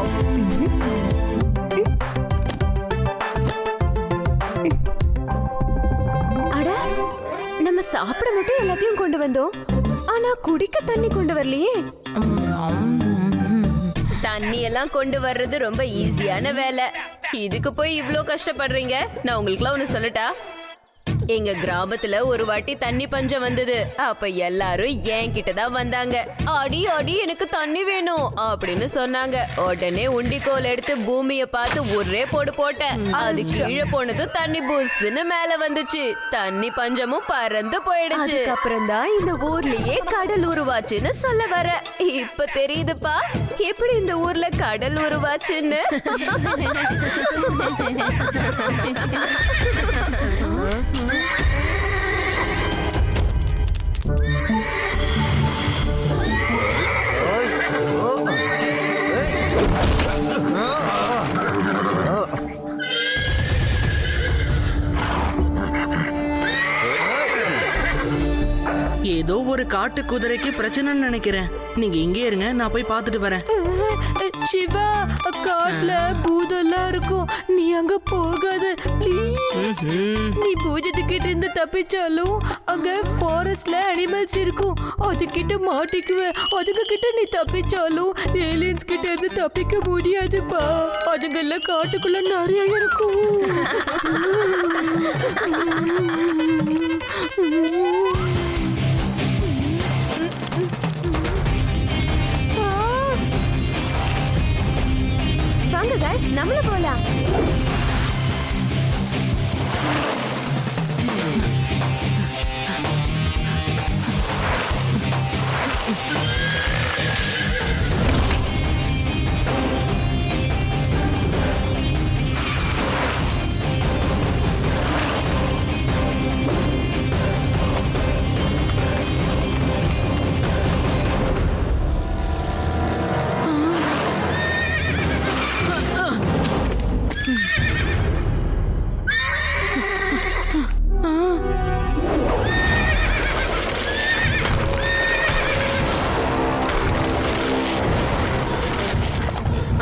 Wow. அட, நம்ம சாப்பிட மட்டும் எல்லாத்தையும் கொண்டு வந்தோம். ஆனா குடிக்க தண்ணி கொண்டு வரலையே. தண்ணி எல்லாம் கொண்டு வர்றது ரொம்ப ஈஸியான வேலை. இதுக்கு போய் இவ்ளோ கஷ்டப்படுறீங்க. நான் உங்களுக்குலாம் ஒண்ணு சொல்லட்டா? எங்க கிராமத்துல ஒரு வாட்டி தண்ணி பஞ்சம் வந்தது. அப்ப எல்லாரும் என்கிட்ட தான் வந்தாங்க. அடி அடி எனக்கு தண்ணி வேணும் அப்படின்னு சொன்னாங்க. உடனே உண்டிக்கோல் எடுத்து பூமிய பார்த்து ஒரே போடு போட்டேன். அது கீழே போனதும் தண்ணி புஸ்ன்னு மேல வந்துச்சு. தண்ணி பஞ்சமும் பறந்து போயிடுச்சு. அப்புறம் தான் இந்த ஊர்லயே கடல் உருவாச்சுன்னு சொல்ல வர. இப்ப தெரியுதுப்பா எப்படி இந்த ஊர்ல கடல் உருவாச்சுன்னு. ஏதோ ஒரு காட்டு குதிரைக்கு பிரச்சனைன்னு நினைக்கிறேன். நீங்க இங்கே இருங்க, நான் போய் பார்த்துட்டு வரேன். சிவா, காட்டுல பூதெல்லாம் இருக்கும். நீ அங்க போகாத ப்ளீஸ். நீ பூஜத்துக்கிட்ட இருந்து தப்பிச்சாலும் அங்க ஃபாரஸ்ட்ல அனிமல்ஸ் இருக்கும். அதுகிட்ட மாட்டிக்குவ. அதுங்க கிட்ட நீ தப்பிச்சாலும் ஏலியன்ஸ் கிட்ட இருந்து தப்பிக்க முடியாதுப்பா. அதுங்கெல்லாம் காட்டுக்குள்ள நிறைய இருக்கும். வாங்க गाइस, நம்மள போலாம்.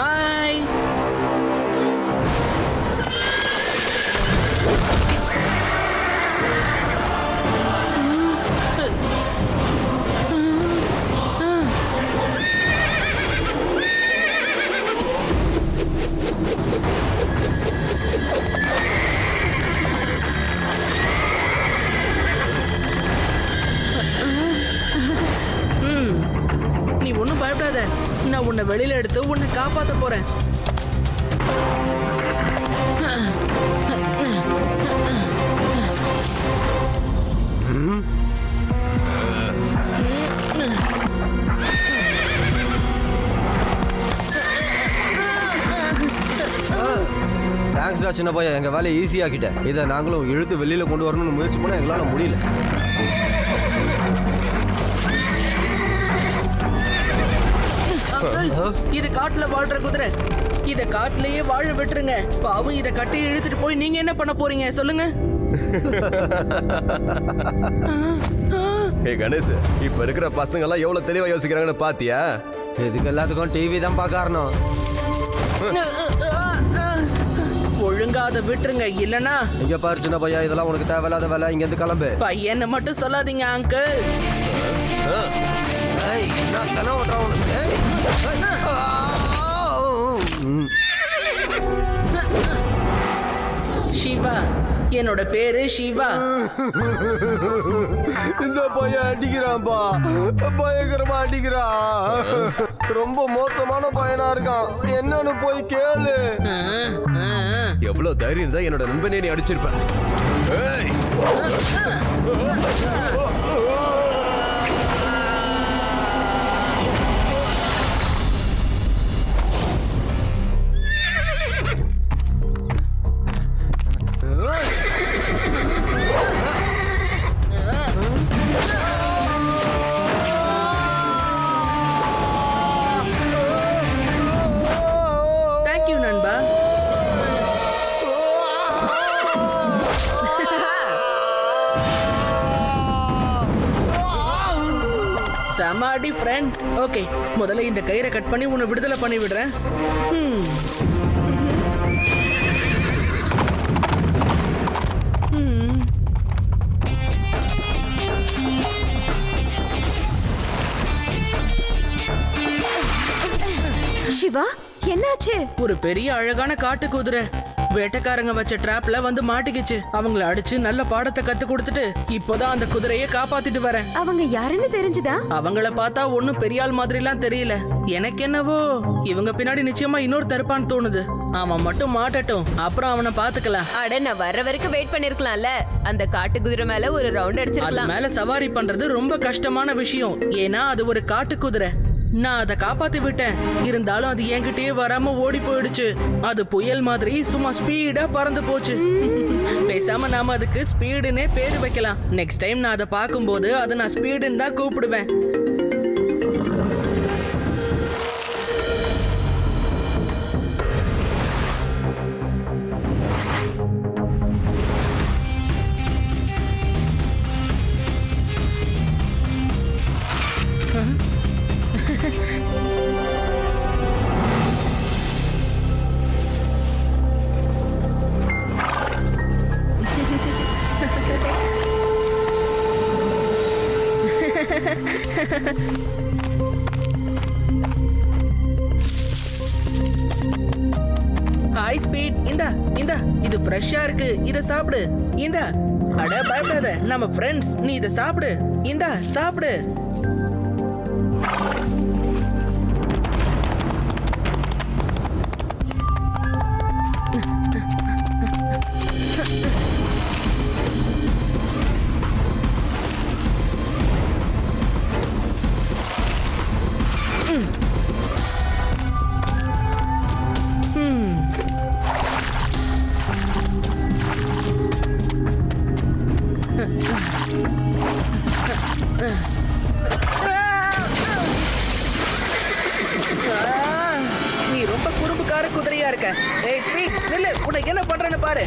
ஹாய். நீ ஒன்றும் பயப்படாத. நான் உன்னை வெளியில எடுத்து உன்னை காப்பாத்த போறேன். தேங்க்ஸ்டா சின்ன பையன், எங்கள் வேலையை ஈஸியாக்கிட்ட. இதை நாங்களும் இழுத்து வெளியில் கொண்டு வரணும்னு முயற்சி பண்ண எங்களால் முடியல. இது காட்டுல வாழ்ற குதிரை. இத காட்டுலயே வாழ விட்டுருங்க. பாவம், இத கட்டி இழுத்துட்டு போய் நீங்க என்ன பண்ண போறீங்க சொல்லுங்க. ஏ கணேஷ், இப்ப இருக்கிற பசங்க எல்லாம் எவ்வளவு தெளிவா யோசிக்கிறாங்கன்னு பாத்தியா? இதுக்கு எல்லாத்துக்கும் டிவி தான் பார்க்கணும். ஒழுங்கா அதை விட்டுருங்க, இல்லனா இங்க பாரு சின்ன பையன், இதெல்லாம் உனக்கு தேவையில்லாத வேலை. இங்க இருந்து கிளம்பு. பையனை மட்டும் சொல்லாதீங்க அங்கிள். நான் தானே ஓட்டுறேன் உனக்கு. சிவா, என்னோட பேரு சிவா. இந்த பையன் அடிக்கிறான்பா, பயங்கரமா அடிக்கிறான். ரொம்ப மோசமான பையனா இருக்கான். என்னன்னு போய் கேளு. எவ்வளவு தைரியம் தான் என்னோட நண்பனே நீ அடிச்சிருப்ப. ஏய் தேங்க்யூ நண்பா. சமாடி ஃப்ரெண்ட். ஓகே, முதல்ல இந்த கயிறை கட் பண்ணி உன்னை விடுதலை பண்ணி விடுறேன். சிவா, என்னாச்சு? ஒரு பெரிய அழகான காட்டு குதிரை வேட்டைக்காரங்க வச்ச டிராப்ல வந்து மாட்டிக்கிச்சு. அவங்கள அடிச்சு நல்ல பாடத்தை கத்து கொடுத்துட்டு இப்போதான் அந்த குதிரையை காப்பாத்திட்டு வரேன். அவங்க யாருன்னு தெரிஞ்சுதா? அவங்கள பார்த்தா ஒன்னும் பெரிய ஆள் மாதிரிலாம் தெரியல. எனக்கு என்னவோ இவங்க பின்னாடி நிச்சயமா இன்னொரு தருப்பான்னு தோணுது. அவன் மட்டும் மாட்டட்டும், அப்புறம் அவனை பாத்துக்கலாம். அட, நான் வர்ற வரைக்கும் வெயிட் பண்ணிருக்கலாம்ல. அந்த காட்டு குதிரை மேல ஒரு ரவுண்ட் அது அடிச்சிருக்கலாம். மேல சவாரி பண்றது ரொம்ப கஷ்டமான விஷயம். ஏன்னா அது ஒரு காட்டு குதிரை. நான் அதை காப்பாத்தி விட்டேன். இருந்தாலும் அது என்கிட்டயே வராம ஓடி போயிடுச்சு. அது புயல் மாதிரி சும்மா ஸ்பீடா பறந்து போச்சு. பேசாம நாம அதுக்கு ஸ்பீடுன்னே பேரு வைக்கலாம். நெக்ஸ்ட் டைம் நான் அதை பார்க்கும்போது அதை நான் ஸ்பீடுன்னு தான் கூப்பிடுவேன். ஹாய் ஸ்பீட், இந்தா இந்தா, இது ஃப்ரெஷ்ஷா இருக்கு, இத சாப்பிடு. இந்தா, அட பயப்படாத, நம்ம ஃப்ரெண்ட்ஸ், நீ இத சாப்பிடு. இந்தா சாப்பிடு. நீ ரொம்ப குறும்புக்கார குதிரையா இருக்க. ஏய் ஸ்பீட், நில்லு, உன்னை என்ன பண்றேன்னு பாரு.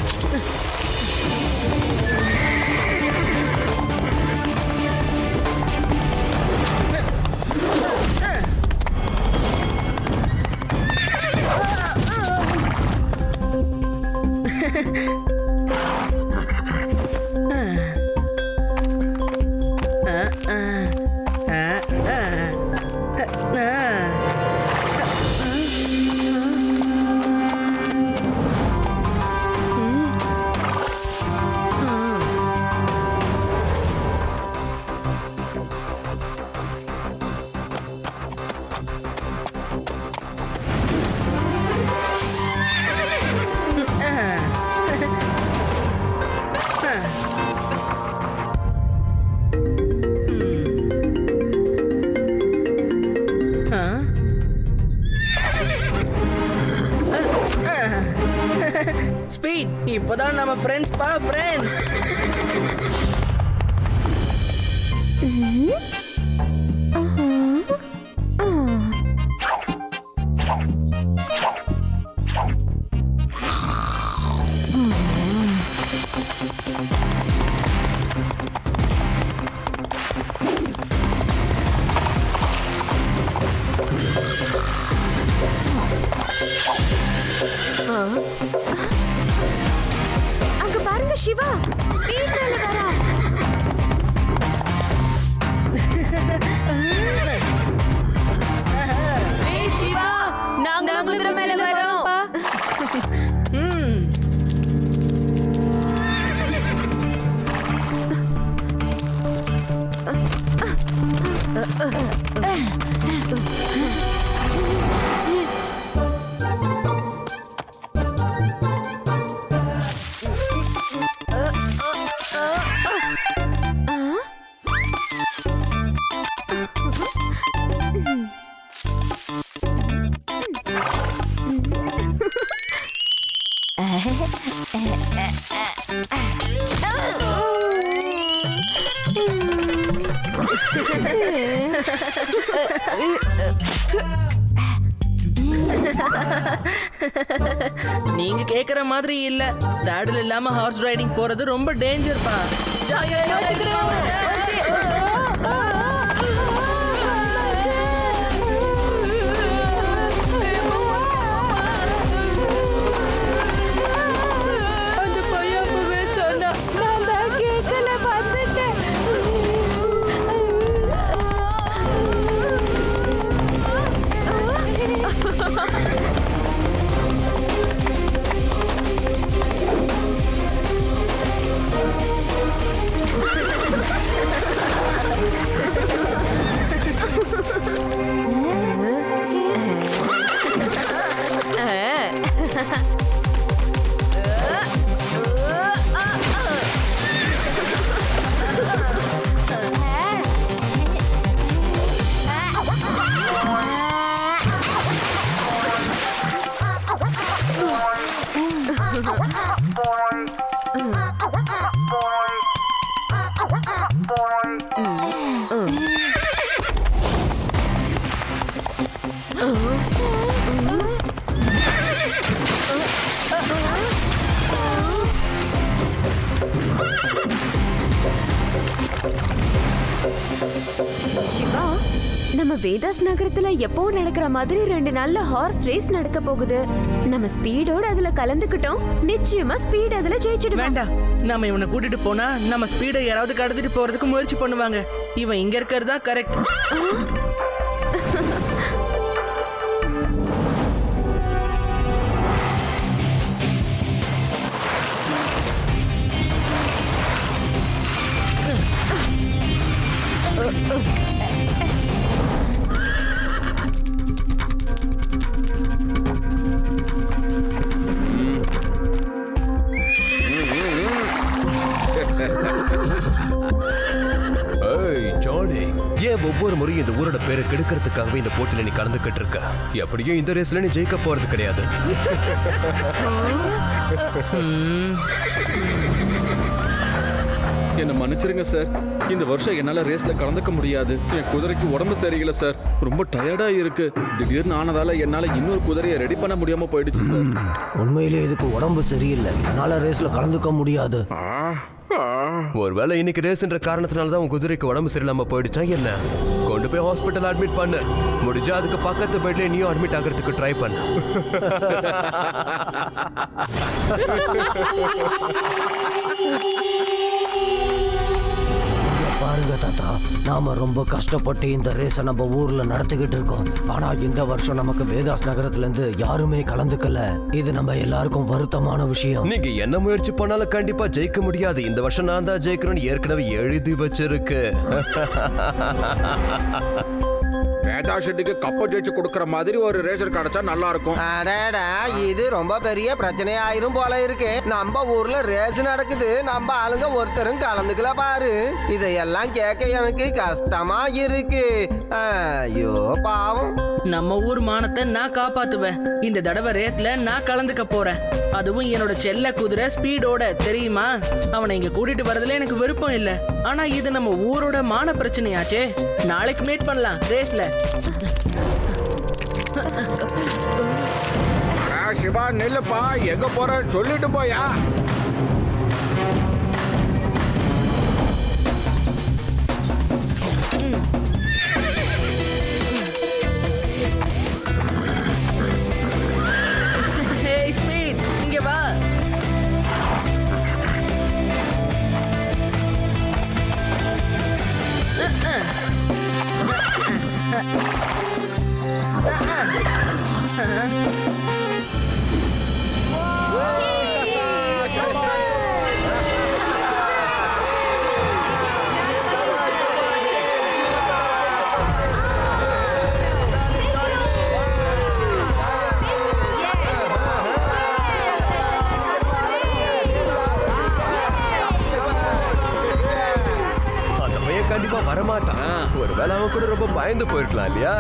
ஸ்பீட், இப்போதான் நம்ம ஃப்ரெண்ட்ஸ் பா, ஃப்ரெண்ட்ஸ். அங்க பாருங்க சிவா, ஸ்பீட் மேல வரா. ஏய் சிவா, நாங்க குதிரை மேல வரோம். நீங்க கேக்குற மாதிரி இல்ல. சாடில் இல்லாம ஹார்ஸ் ரைடிங் போறது ரொம்ப டேஞ்சர் பா. சிவா, நம்ம வேதாஸ் நகரத்துல எப்பவும் நடக்கிற மாதிரி 2 நாள்ல ஹார்ஸ் ரேஸ் நடக்க போகுது. நம்ம ஸ்பீடோட அதுல கலந்துக்கிட்டோம், நிச்சயமா ஸ்பீட் அதுல ஜெயிச்சிடுவோம். வேண்டாம், நம்ம இவனை கூட்டிட்டு போனா நம்ம ஸ்பீடை யாராவது கடத்திட்டு போறதுக்கு முயற்சி பண்ணுவாங்க. இவன் இங்க இருக்கிறதா கரெக்ட். ஏய் ஜானி, ஏன் ஒவ்வொரு முறையும் இந்த ஊரோட பேரை கெடுக்கிறதுக்காகவே இந்த போட்டியில நீ கலந்துக்கிட்டு இருக்க? எப்படியும் இந்த ரேஸ்ல நீ ஜெயிக்க போறது கிடையாது. என்ன மன்னிச்சிருங்க சார், இந்த வருஷம் என்னால ரேஸ்ல கலந்துக்க முடியாது. என் குதிரைக்கு உடம்பு சரியில்லை சார், ரொம்ப டயர்டா இருக்கு. திடீர்னு ஆனதால என்னால இன்னொரு குதிரையை ரெடி பண்ண முடியாம போயிடுச்சு சார். உண்மையிலேயே இதுக்கு உடம்பு சரியில்லை, என்னால ரேஸ்ல கலந்துக்க முடியாது. ஒருவேளை இன்னைக்கு ரேஸ்ன்ற காரணத்தினால தான் உன் குதிரைக்கு உடம்பு சரியில்லாம போயிடுச்சா என்ன? கொண்டு போய் ஹாஸ்பிட்டல் அட்மிட் பண்ணு. முடிஞ்சா அதுக்கு பக்கத்து பெட்ல நீயும் அட்மிட் ஆகிறதுக்கு ட்ரை பண்ணு. பாருங்க தாத்தா, நாம ரொம்ப கஷ்டப்பட்டு இந்த ரேஸை நம்ம ஊர்ல நடத்திக்கிட்டு இருக்கோம். ஆனா இந்த வருஷம் நமக்கு வேதாஸ் நகரத்துல இருந்து யாருமே கலந்துக்கல. இது நம்ம எல்லாருக்கும் வருத்தமான விஷயம். நீங்க என்ன முயற்சி பண்ணாலும் கண்டிப்பா ஜெயிக்க முடியாது. இந்த வருஷம் நான் தான் ஜெயிக்கணும்னு ஏற்கனவே எழுதி வச்சிருக்கு. வேதா ஷெட்டுக்கு கப்ப ஜெயிச்சு கொடுக்கற மாதிரி ஒரு ரேசர் கிடைச்சா நல்லா இருக்கும். அடடா, இது ரொம்ப பெரிய பிரச்சனை ஆயிரும் போல இருக்கு. நம்ம ஊர்ல ரேஸ் நடக்குது, நம்ம ஆளுங்க ஒருத்தரும் கலந்துக்கல பாரு. இதையெல்லாம் கேட்க எனக்கு கஷ்டமா இருக்கு. ஐயோ பாவம். நம்ம ஊர் மானத்தை நான் காப்பாத்துவேன். இந்த தடவை ரேஸ்ல நான் கலந்துக்க போறேன். அதுவும் என்னோட செல்ல குதிரை ஸ்பீடோட, தெரியுமா? அவனை இங்க கூட்டிட்டு வரதுல எனக்கு விருப்பம் இல்ல. ஆனா இது நம்ம ஊரோட மான பிரச்சனையாச்சே. நாளைக்கு மீட் பண்ணலாம் ரேஸ்ல. சிவா நெல்லுப்பா, எங்க போற சொல்லிட்டு போயா. ஹேய் ஸ்பீட், இங்க வா. அந்த பையன் கண்டிப்பா வரமாட்டான். ஒருவேளை அவன் கூட ரொம்ப பயந்து போயிருக்கலாம் இல்லையா?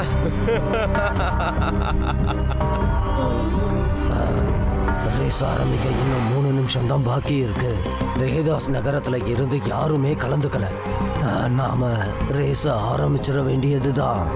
ரேஸ் ஆரம்பிக்க இன்னும் 3 நிமிஷம் தான் பாக்கி இருக்கு. வேதாஸ் நகரத்துல இருந்து யாருமே கலந்துக்கல. நாம ரேஸ ஆரம்பிச்சிட வேண்டியதுதான்.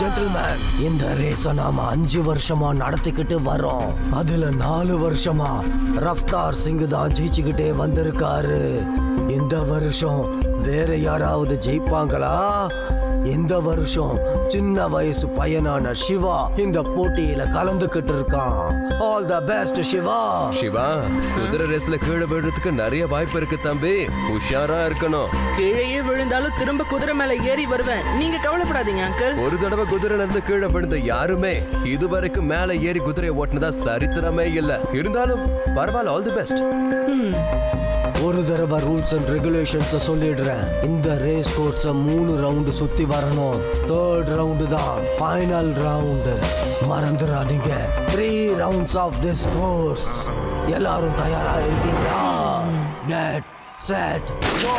ஜென்டில்மேன், இந்த ரேஸ நாம 5 வருஷமா நடத்திக்கிட்டு வரோம். அதுல 4 வருஷமா ரஃப்தார் சிங் தான் ஜெயிச்சுக்கிட்டே வந்திருக்காரு. இந்த வருஷம் வேற யாராவது ஜெயிப்பாங்களா? இந்த வருஷம் சின்ன வயசு பையனான சிவா இந்த போட்டியில கலந்துக்கிட்டு இருக்கான். All the best Siva. Siva, குதிரை ரேஸ்ல கீழே விழுறதுக்கு நிறைய வாய்ப்பு இருக்கு தம்பி. உஷாரா இருக்கணும். கீழேயே விழுந்தாலும் திரும்ப குதிரை மேல ஏறி வருவேன். நீங்க கவலைப்படாதீங்க அங்கிள். ஒரு தடவை குதிரைல இருந்து கீழே விழுந்த யாருமே இதுவரைக்கும் மேல ஏறி குதிரையை ஓட்டுனதா சரித்திரமே இல்ல. இருந்தாலும் பரவாயில்ல, ஆல் தி பெஸ்ட். ஒரு தடவை ரூல்ஸ் அண்ட் ரெகுலேஷன்ஸ் சொல்லிடுறேன். இந்த ரேஸ் கோர்ஸ 3 ரவுண்டு சுத்தி வரணும். 3rd ரவுண்டு தான் ஃபைனல் ரவுண்டு. மறந்துடாதீங்க. 3 ரவுண்ட்ஸ் ஆஃப் திஸ் கோர்ஸ். எல்லாரும் தயாரா இருக்கீங்களா? Get set go.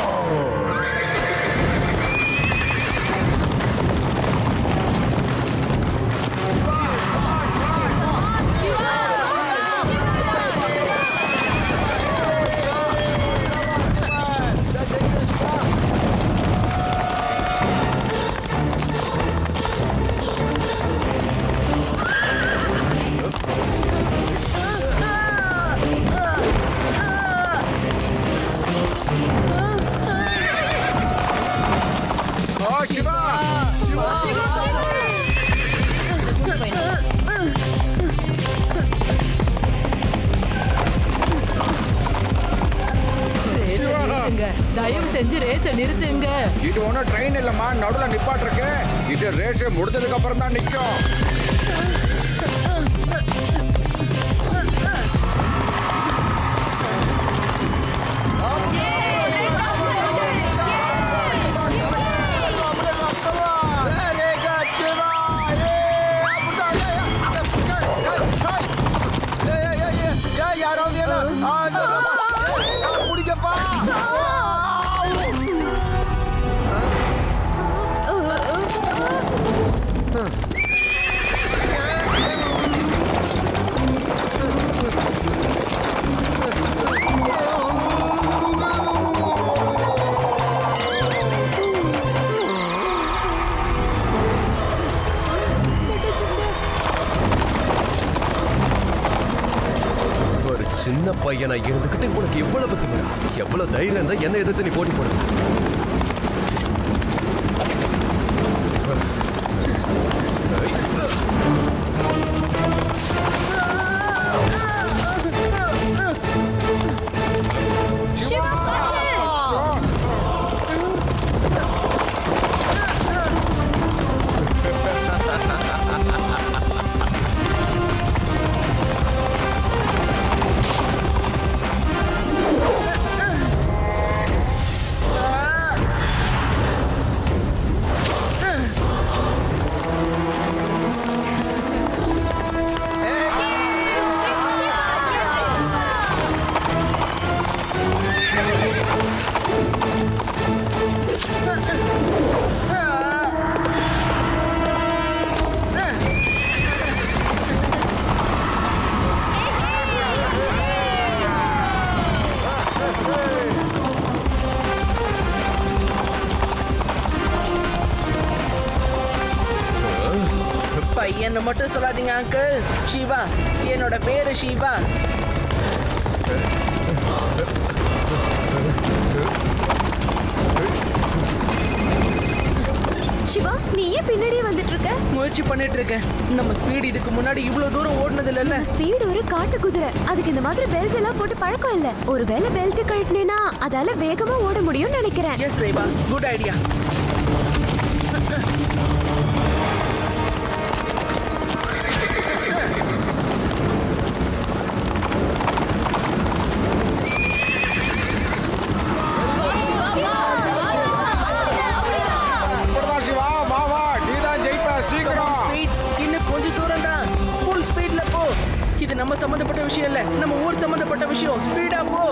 ரேஸை நிறுத்துங்க, தயவு செஞ்சு ரேஸை நிறுத்துங்க. இது ஒன்றும் ட்ரெயின் இல்லம்மா, நடுவில் நிப்பாட்டிருக்கு. இது ரேஸ் முடிஞ்சதுக்கு அப்புறம் தான் நிற்கும். முடிக்கப்பா. ஒரு சின்ன பையனா இருந்துகிட்டு உனக்கு எவ்வளவு திமிரா, எவ்வளவு தைரியம் இருந்தா என்ன எதிர்த்து நீ போட்டி போடுவ? பையன்னு மட்டும் சொல்லாதீங்க அங்கிள். சிவா, என்னோட பேரு சிவா. சிவா, நீ ஏன் பின்னாடியே வந்துட்டு இருக்க? முயற்சி பண்ணிட்டு இருக்கேன். நம்ம ஸ்பீட் இதுக்கு முன்னாடி இவ்வளவு தூரம் ஓடுனது இல்லைல்ல. ஸ்பீட் ஒரு காட்டு குதிரை. அதுக்கு இந்த மாதிரி பெல்ட் எல்லாம் போட்டு பழக்கம் இல்ல. ஒருவேளை பெல்ட் கழட்டினேனா அதால வேகமா ஓட முடியும்னு நினைக்கிறேன். Yes Reva, good idea. Siva, வா வா, நீ தான் ஜெயிப்ப, சீக்கிரம். ஸ்பீட் இன்னும் கொஞ்சம் தூரம் தான். ஃபுல் ஸ்பீட்ல போ. இது நம்ம சம்பந்தப்பட்ட விஷயம் இல்ல, நம்ம ஊர் சம்பந்தப்பட்ட விஷயம். ஸ்பீடா போ.